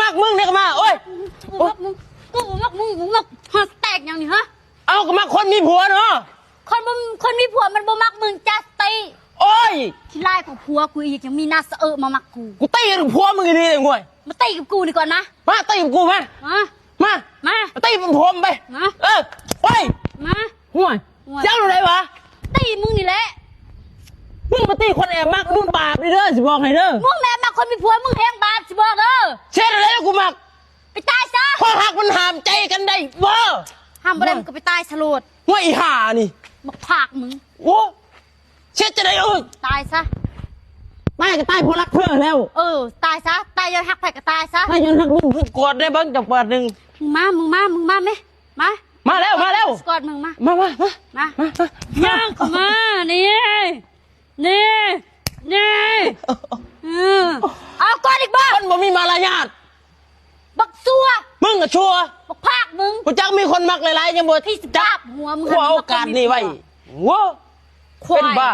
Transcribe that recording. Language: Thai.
มักมึงเนี่ยก็มาโอ้ยกูมักมึงมักฮอแตกอย่างนี้ฮะเอาก็มักคนมีผัวเนาะคนมีผัวมันบ่มักมึงจัสตีโอ้ยที่ไล่ของผัวกูอีกยังมีนาเสอมามักกูตีกับผัวมึงดีเลยงวยมาตีกับกูดีกว่านะมาตีกับกูมาตีเป็นผมไปโอ้ยมาห่วยเจ้าอะไรวะตีมึงนี่แหละมึงมาตีคนแอบมักมึงบาปดิเด้อสิบอกให้เด้อมึงแม่มักคนมีผัวมึงแหงบาปสิบอกเด้อเช่นอะไรแล้วกูมักไปตายซะพอหักมันห้ามใจกันได้บ่ห้ามบ่ได้มึงก็ไปตายสลดว่าอีห่านี่มาผักมึงโอ้เช็ดจะได้ตายซะตายก็ตายเพราะรักเธอแล้วตายซะตายย้อนหักไปก็ตายซะตายย้อนหักมึงกอดได้บ้างจับเปิดหนึ่งมึงมาไหมมาแล้วกอดมึงมาย่างเข้ามานี่เอากอดอีกบ้างคนบ่มีมารยาทบักซัวมึงก็ชัวบักภาคมึงกูจักมีคนมักหลายๆยังบ่ที่จับหัวมึงขวาโอกาสนี่ไว้ว้าเป็นบ้า